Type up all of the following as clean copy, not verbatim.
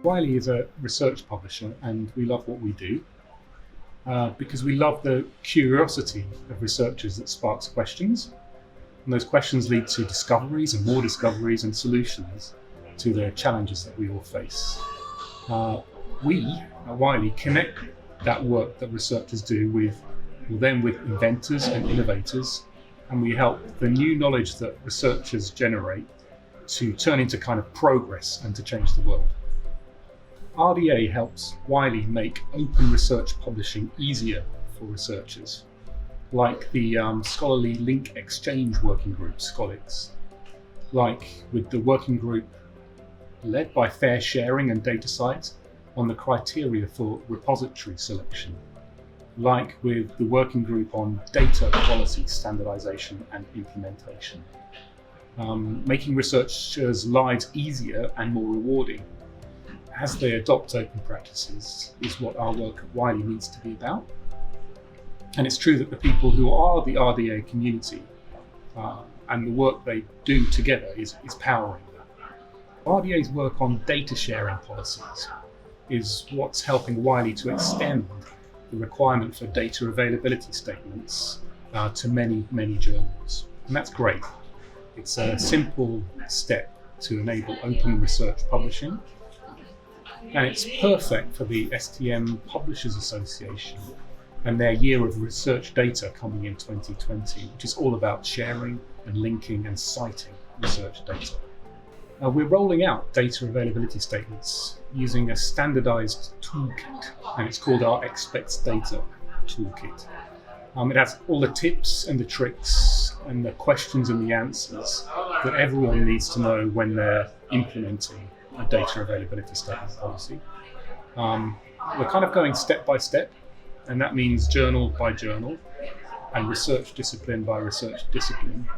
Wiley is a research publisher, and we love what we do because we love the curiosity of researchers that sparks questions. And those questions lead to discoveries and more discoveries and solutions to the challenges that we all face. We at Wiley connect that work that researchers do with inventors and innovators, and we help the new knowledge that researchers generate to turn into kind of progress and to change the world. RDA helps Wiley make open research publishing easier for researchers, like the Scholarly Link Exchange Working Group, SCOLIX, like with the working group led by FAIRsharing and DataCite on the criteria for repository selection, like with the working group on data quality standardization and implementation. Making researchers' lives easier and more rewarding as they adopt open practices is what our work at Wiley needs to be about. And it's true that the people who are the RDA community and the work they do together is powering that. RDA's work on data sharing policies is what's helping Wiley to extend the requirement for data availability statements to many, many journals. And that's great. It's a simple step to enable open research publishing. And it's perfect for the STM Publishers Association and their year of research data coming in 2020, which is all about sharing and linking and citing research data. We're rolling out data availability statements using a standardized toolkit, and it's called our Expects Data Toolkit. It has all the tips and the tricks and the questions and the answers that everyone needs to know when they're implementing a data availability statement policy. We're kind of going step by step, and that means journal by journal and research discipline by research discipline,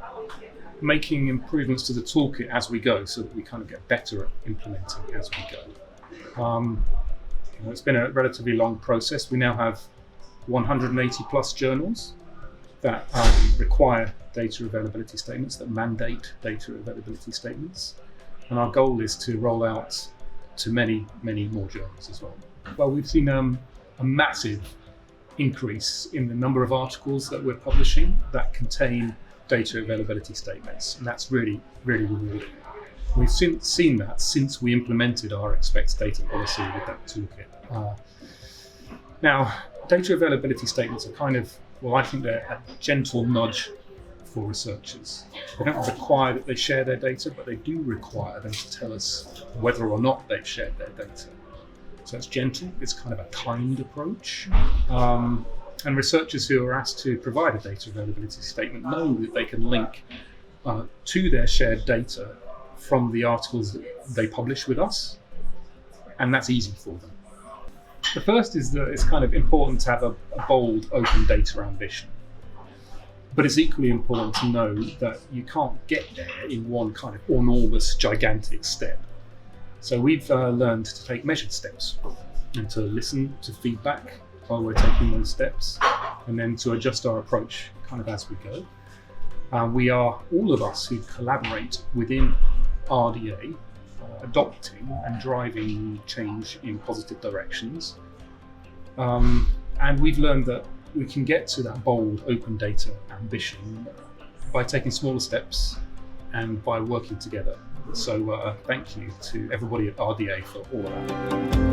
making improvements to the toolkit as we go so that we kind of get better at implementing as we go. It's been a relatively long process. We now have 180 plus journals that require data availability statements, that mandate data availability statements. And our goal is to roll out to many, many more journals as well. Well, we've seen a massive increase in the number of articles that we're publishing that contain data availability statements, and that's really, really rewarding. We've seen that since we implemented our Expects Data policy with that toolkit. Now, data availability statements are kind of, well, I think they're a gentle nudge for researchers. They don't require that they share their data, but they do require them to tell us whether or not they've shared their data. So it's gentle, it's kind of a kind approach. And researchers who are asked to provide a data availability statement know that they can link to their shared data from the articles that they publish with us, and that's easy for them. The first is that it's kind of important to have a bold open data ambition. But it's equally important to know that you can't get there in one kind of enormous, gigantic step. So we've learned to take measured steps and to listen to feedback while we're taking those steps, and then to adjust our approach kind of as we go. We are, all of us who collaborate within RDA, adopting and driving change in positive directions. And we've learned that we can get to that bold open data ambition by taking smaller steps and by working together. So thank you to everybody at RDA for all of that.